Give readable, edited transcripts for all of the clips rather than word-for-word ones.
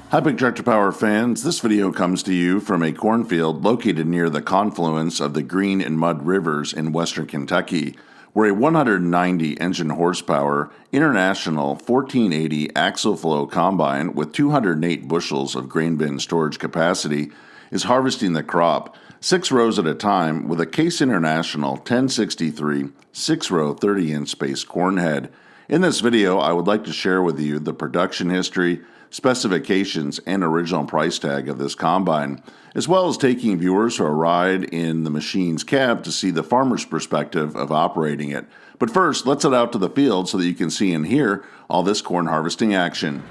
Hi, Big Tractor Power fans. This video comes to you from a cornfield located near the confluence of the Green and Mud Rivers in western Kentucky, where a 190 engine horsepower International 1480 Axial-Flow Combine with 208 bushels of grain bin storage capacity is harvesting the crop 6 rows at a time with a Case International 1063 6-row 30-inch space corn head. In this video, I would like to share with you the production history, specifications, and original price tag of this combine, as well as taking viewers for a ride in the machine's cab to see the farmer's perspective of operating it. But first, let's head out to the field so that you can see and hear all this corn harvesting action.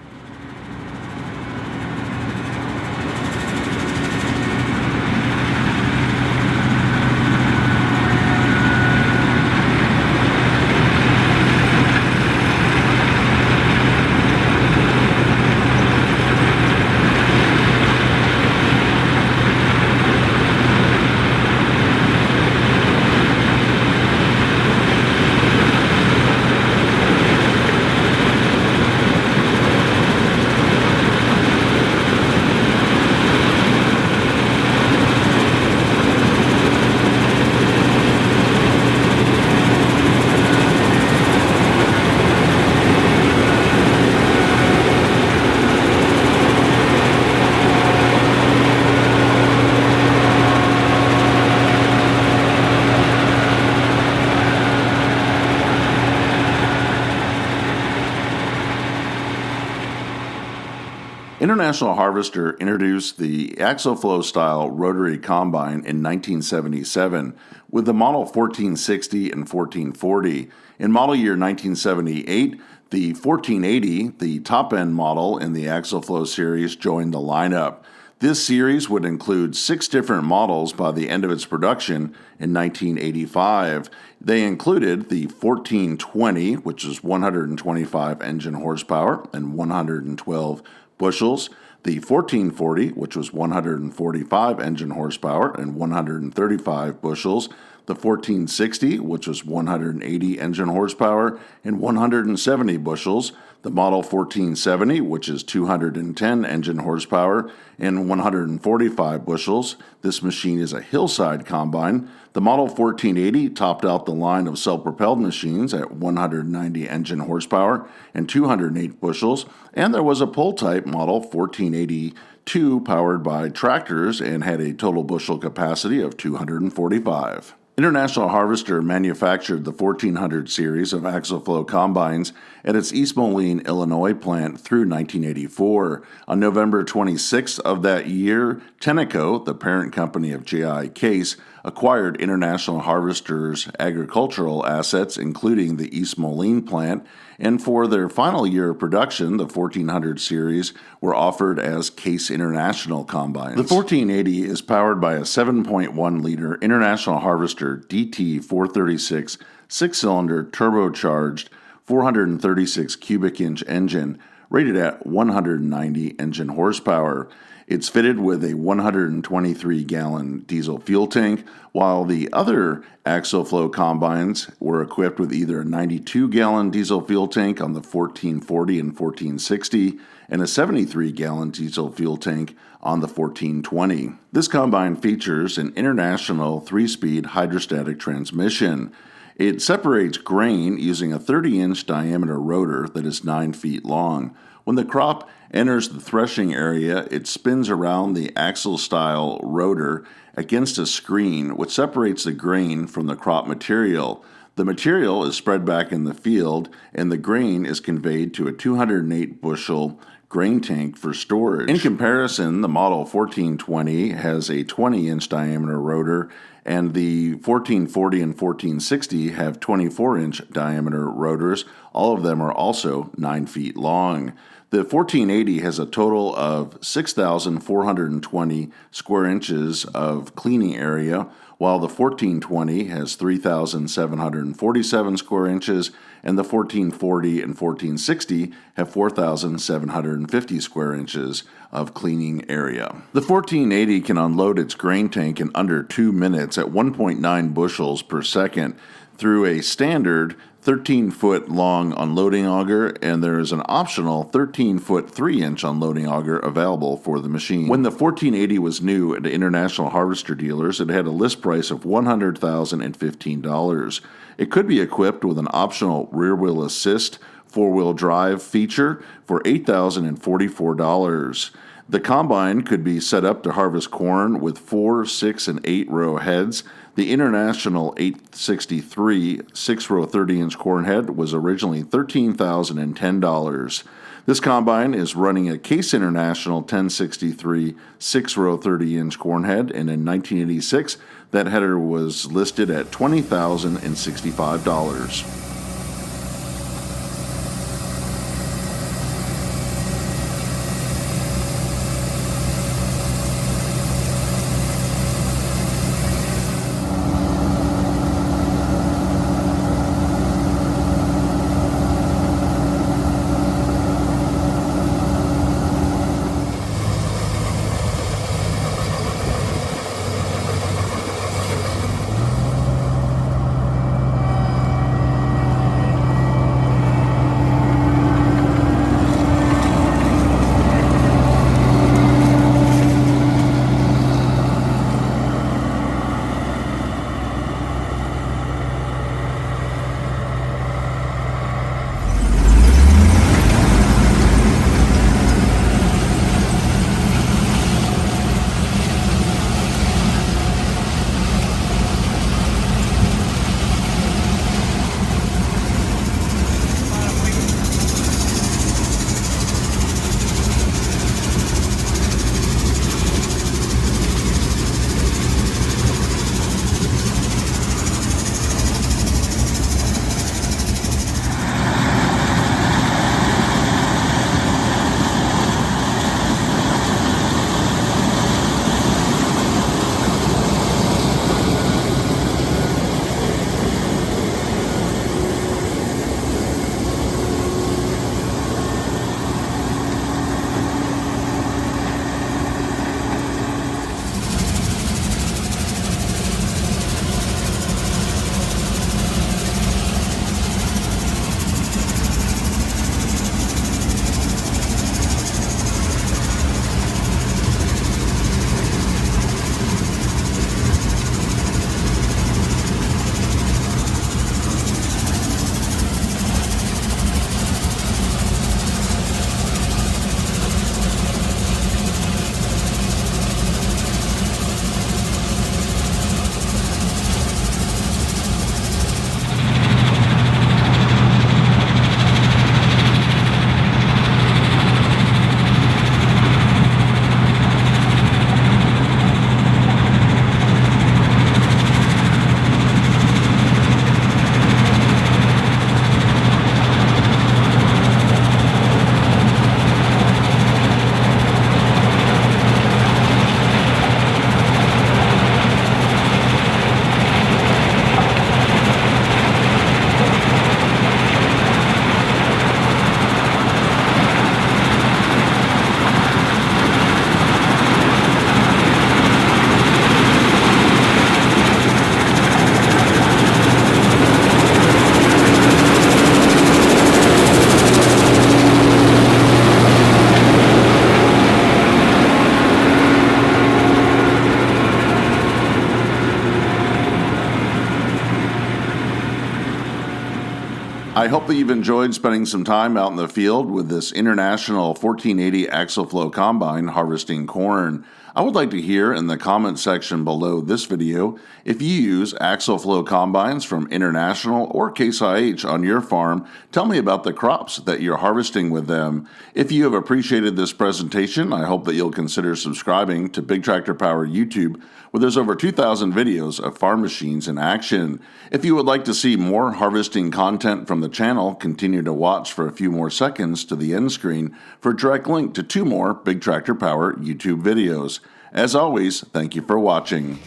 International Harvester introduced the Axial-Flow style rotary combine in 1977 with the model 1460 and 1440. In model year 1978, the 1480, the top-end model in the Axial-Flow series, joined the lineup. This series would include 6 different models by the end of its production in 1985. They included the 1420, which is 125 engine horsepower and 112 bushels, the 1440, which was 145 engine horsepower and 135 bushels, the 1460, which was 180 engine horsepower and 170 bushels, the model 1470, which is 210 engine horsepower and 145 bushels. This machine is a hillside combine. The model 1480 topped out the line of self-propelled machines at 190 engine horsepower and 208 bushels, and there was a pull-type model 1482 powered by tractors and had a total bushel capacity of 245. International Harvester manufactured the 1400 series of Axial-Flow combines at its East Moline, Illinois plant through 1984. On November 26th of that year, Tenneco, the parent company of J.I. Case, acquired International Harvester's agricultural assets, including the East Moline plant, and for their final year of production, the 1400 series were offered as Case International combines. The 1480 is powered by a 7.1-liter International Harvester DT436 6-cylinder turbocharged 436 cubic inch engine rated at 190 engine horsepower. It's fitted with a 123-gallon diesel fuel tank, while the other Axial-Flow combines were equipped with either a 92-gallon diesel fuel tank on the 1440 and 1460 and a 73-gallon diesel fuel tank on the 1420. This combine features an International 3-speed hydrostatic transmission. It separates grain using a 30-inch diameter rotor that is 9 feet long. When the crop enters the threshing area, it spins around the axle-style rotor against a screen, which separates the grain from the crop material. The material is spread back in the field, and the grain is conveyed to a 208-bushel grain tank for storage. In comparison, the model 1420 has a 20-inch diameter rotor, and the 1440 and 1460 have 24-inch diameter rotors. All of them are also 9 feet long. The 1480 has a total of 6,420 square inches of cleaning area, while the 1420 has 3,747 square inches, and the 1440 and 1460 have 4,750 square inches of cleaning area. The 1480 can unload its grain tank in under 2 minutes at 1.9 bushels per second through a standard 13-foot long unloading auger, and there is an optional 13-foot 3-inch unloading auger available for the machine. When the 1480 was new at International Harvester dealers, it had a list price of $100,015. It could be equipped with an optional rear-wheel assist 4-wheel drive feature for $8,044. The combine could be set up to harvest corn with 4, 6, and 8 row heads. The International 863 6-row 30-inch corn head was originally $13,010. This combine is running a Case International 1063 6-row 30-inch corn head, and in 1986, that header was listed at $20,065. I hope that you've enjoyed spending some time out in the field with this International 1480 Axial-Flow Combine harvesting corn. I would like to hear in the comment section below this video if you use Axial-Flow Combines from International or Case IH on your farm. Tell me about the crops that you're harvesting with them. If you have appreciated this presentation, I hope that you'll consider subscribing to Big Tractor Power YouTube, where there's over 2,000 videos of farm machines in action. If you would like to see more harvesting content from the channel, continue to watch for a few more seconds to the end screen for a direct link to 2 more Big Tractor Power YouTube videos. As always, thank you for watching.